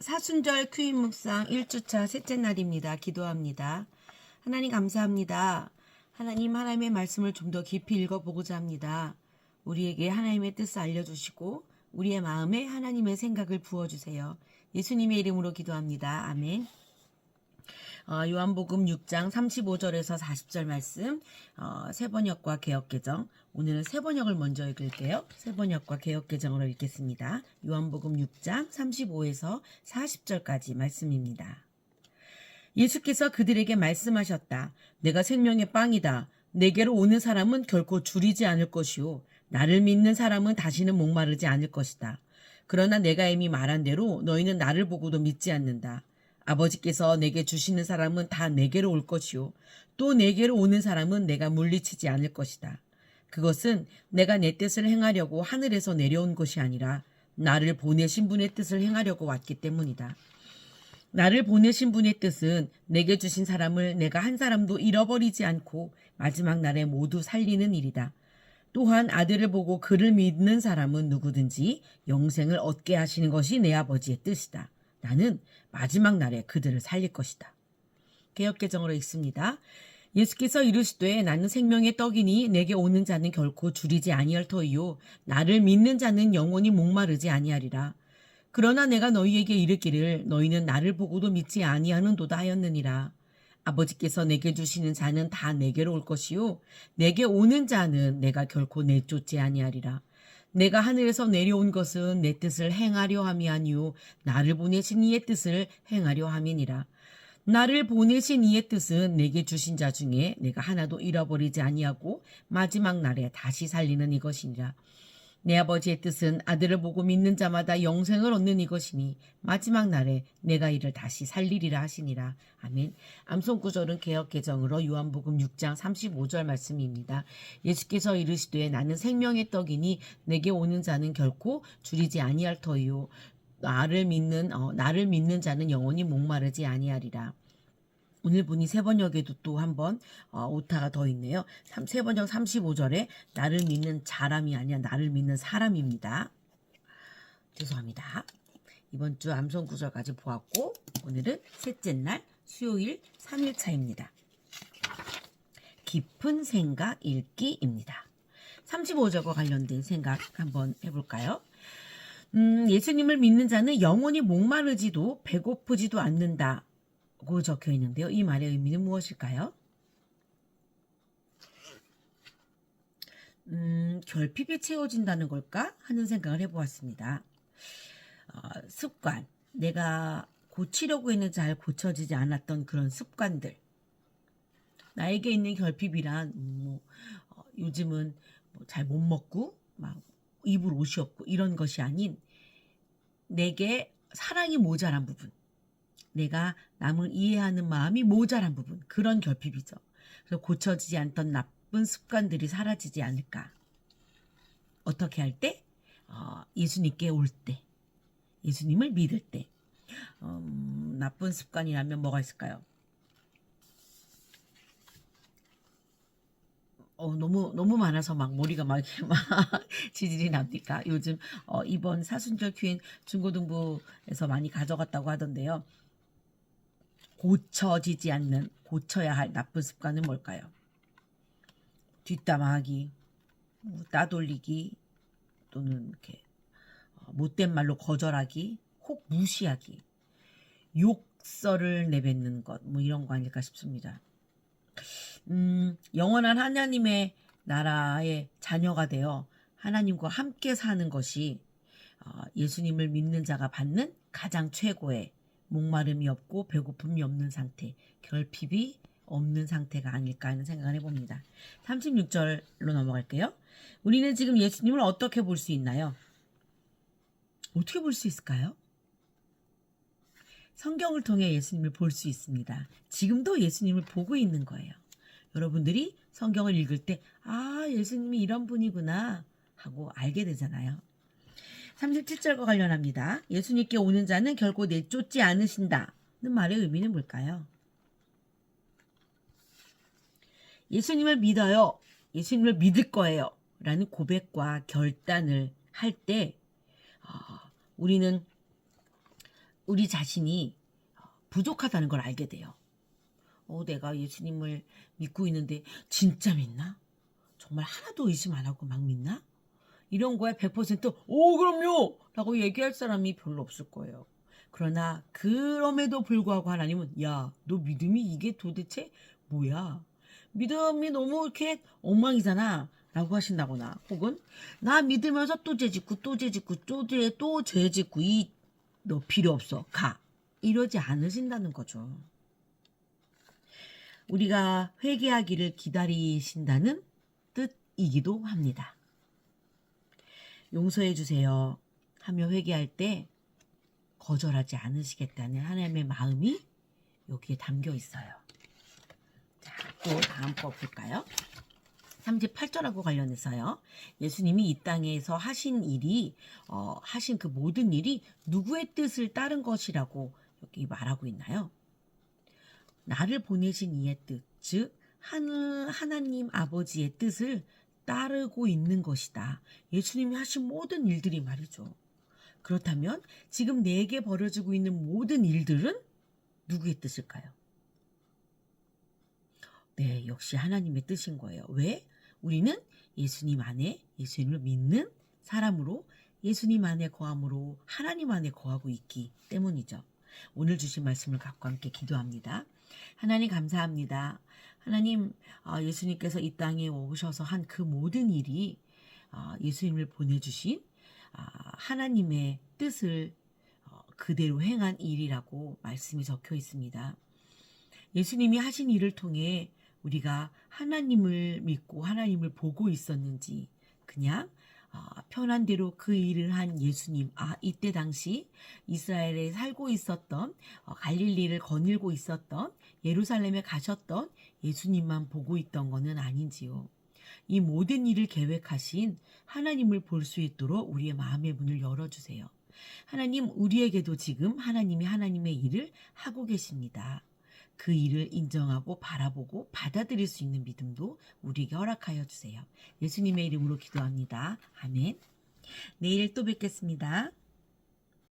사순절 큐인 묵상 1주차 셋째 날입니다. 기도합니다. 하나님 감사합니다. 하나님의 말씀을 좀 더 깊이 읽어보고자 합니다. 우리에게 하나님의 뜻을 알려주시고 우리의 마음에 하나님의 생각을 부어주세요. 예수님의 이름으로 기도합니다. 아멘. 요한복음 6장 35절에서 40절 말씀, 새번역과 개역개정. 오늘은 새번역을 먼저 읽을게요. 새번역과 개역개정으로 읽겠습니다. 요한복음 6장 35에서 40절까지 말씀입니다. 예수께서 그들에게 말씀하셨다. 내가 생명의 빵이다. 내게로 오는 사람은 결코 줄이지 않을 것이요 나를 믿는 사람은 다시는 목마르지 않을 것이다. 그러나 내가 이미 말한 대로 너희는 나를 보고도 믿지 않는다. 아버지께서 내게 주시는 사람은 다 내게로 올 것이요 또 내게로 오는 사람은 내가 물리치지 않을 것이다. 그것은 내가 내 뜻을 행하려고 하늘에서 내려온 것이 아니라 나를 보내신 분의 뜻을 행하려고 왔기 때문이다. 나를 보내신 분의 뜻은 내게 주신 사람을 내가 한 사람도 잃어버리지 않고 마지막 날에 모두 살리는 일이다. 또한 아들을 보고 그를 믿는 사람은 누구든지 영생을 얻게 하시는 것이 내 아버지의 뜻이다. 나는 마지막 날에 그들을 살릴 것이다. 개역개정으로 읽습니다. 예수께서 이르시되 나는 생명의 떡이니 내게 오는 자는 결코 줄이지 아니할 터이요 나를 믿는 자는 영원히 목마르지 아니하리라. 그러나 내가 너희에게 이르기를 너희는 나를 보고도 믿지 아니하는도다 하였느니라. 아버지께서 내게 주시는 자는 다 내게로 올 것이요 내게 오는 자는 내가 결코 내쫓지 아니하리라. 내가 하늘에서 내려온 것은 내 뜻을 행하려 함이 아니요 나를 보내신 이의 뜻을 행하려 함이니라. 나를 보내신 이의 뜻은 내게 주신 자 중에 내가 하나도 잃어버리지 아니하고 마지막 날에 다시 살리는 이것이니라. 내 아버지의 뜻은 아들을 보고 믿는 자마다 영생을 얻는 이것이니 마지막 날에 내가 이를 다시 살리리라 하시니라. 아멘. 암송 구절은 개역개정으로 요한복음 6장 35절 말씀입니다. 예수께서 이르시되 나는 생명의 떡이니 내게 오는 자는 결코 줄이지 아니할 터이요 나를 믿는 자는 영원히 목마르지 아니하리라. 오늘 보니 새번역에도 또 한번 오타가 더 있네요. 새번역 35절에 나를 믿는 사람이 아니라 나를 믿는 사람입니다. 죄송합니다. 이번 주 암송 구절까지 보았고 오늘은 셋째 날 수요일 3일차입니다. 깊은 생각 읽기입니다. 35절과 관련된 생각 한번 해볼까요? 예수님을 믿는 자는 영원히 목마르지도 배고프지도 않는다. 고 적혀 있는데요. 이 말의 의미는 무엇일까요? 결핍이 채워진다는 걸까 하는 생각을 해보았습니다. 습관, 내가 고치려고 했는데 잘 고쳐지지 않았던 그런 습관들. 나에게 있는 결핍이란 요즘은 잘 못 먹고 막 입을 옷이 없고 이런 것이 아닌 내게 사랑이 모자란 부분. 내가 남을 이해하는 마음이 모자란 부분, 그런 결핍이죠. 그래서 고쳐지지 않던 나쁜 습관들이 사라지지 않을까. 어떻게 할 때? 예수님께 올 때, 예수님을 믿을 때. 나쁜 습관이라면 뭐가 있을까요? 너무 많아서 막 머리가 막 이렇게 막 지질이 납니까? 요즘 이번 사순절 큐인 중고등부에서 많이 가져갔다고 하던데요. 고쳐지지 않는, 고쳐야 할 나쁜 습관은 뭘까요? 뒷담화하기, 따돌리기, 또는 이렇게 못된 말로 거절하기, 혹 무시하기, 욕설을 내뱉는 것, 이런 거 아닐까 싶습니다. 영원한 하나님의 나라의 자녀가 되어 하나님과 함께 사는 것이 예수님을 믿는 자가 받는 가장 최고의 목마름이 없고 배고픔이 없는 상태, 결핍이 없는 상태가 아닐까 하는 생각을 해봅니다. 36절로 넘어갈게요. 우리는 지금 예수님을 어떻게 볼 수 있나요? 어떻게 볼 수 있을까요? 성경을 통해 예수님을 볼 수 있습니다. 지금도 예수님을 보고 있는 거예요. 여러분들이 성경을 읽을 때 예수님이 이런 분이구나 하고 알게 되잖아요. 37절과 관련합니다. 예수님께 오는 자는 결코 내쫓지 않으신다는 말의 의미는 뭘까요? 예수님을 믿어요. 예수님을 믿을 거예요. 라는 고백과 결단을 할 때 우리는 우리 자신이 부족하다는 걸 알게 돼요. 내가 예수님을 믿고 있는데 진짜 믿나? 정말 하나도 의심 안 하고 막 믿나? 이런 거에 100% 그럼요! 라고 얘기할 사람이 별로 없을 거예요. 그러나 그럼에도 불구하고 하나님은 야, 너 믿음이 이게 도대체 뭐야? 믿음이 너무 이렇게 엉망이잖아 라고 하신다거나, 혹은 나 믿으면서 또 죄짓고 또 죄짓고 또 죄짓고 너 필요 없어 가, 이러지 않으신다는 거죠. 우리가 회개하기를 기다리신다는 뜻이기도 합니다. 용서해 주세요 하며 회개할 때 거절하지 않으시겠다는 하나님의 마음이 여기에 담겨 있어요. 자, 또 다음 거 볼까요? 38절하고 관련해서요. 예수님이 이 땅에서 하신 일이 하신 그 모든 일이 누구의 뜻을 따른 것이라고 여기 말하고 있나요? 나를 보내신 이의 뜻, 즉 하나님 아버지의 뜻을 따르고 있는 것이다. 예수님이 하신 모든 일들이 말이죠. 그렇다면 지금 내게 벌어지고 있는 모든 일들은 누구의 뜻일까요? 네, 역시 하나님의 뜻인 거예요. 왜? 우리는 예수님 안에, 예수님을 믿는 사람으로, 예수님 안에 거함으로 하나님 안에 거하고 있기 때문이죠. 오늘 주신 말씀을 갖고 함께 기도합니다. 하나님 감사합니다. 하나님, 예수님께서 이 땅에 오셔서 한 그 모든 일이 예수님을 보내주신 하나님의 뜻을 그대로 행한 일이라고 말씀이 적혀 있습니다. 예수님이 하신 일을 통해 우리가 하나님을 믿고 하나님을 보고 있었는지, 그냥 편한 대로 그 일을 한 예수님, 이때 당시 이스라엘에 살고 있었던, 갈릴리를 거닐고 있었던, 예루살렘에 가셨던 예수님만 보고 있던 것은 아닌지요. 이 모든 일을 계획하신 하나님을 볼 수 있도록 우리의 마음의 문을 열어주세요. 하나님, 우리에게도 지금 하나님이 하나님의 일을 하고 계십니다. 그 일을 인정하고 바라보고 받아들일 수 있는 믿음도 우리에게 허락하여 주세요. 예수님의 이름으로 기도합니다. 아멘. 내일 또 뵙겠습니다.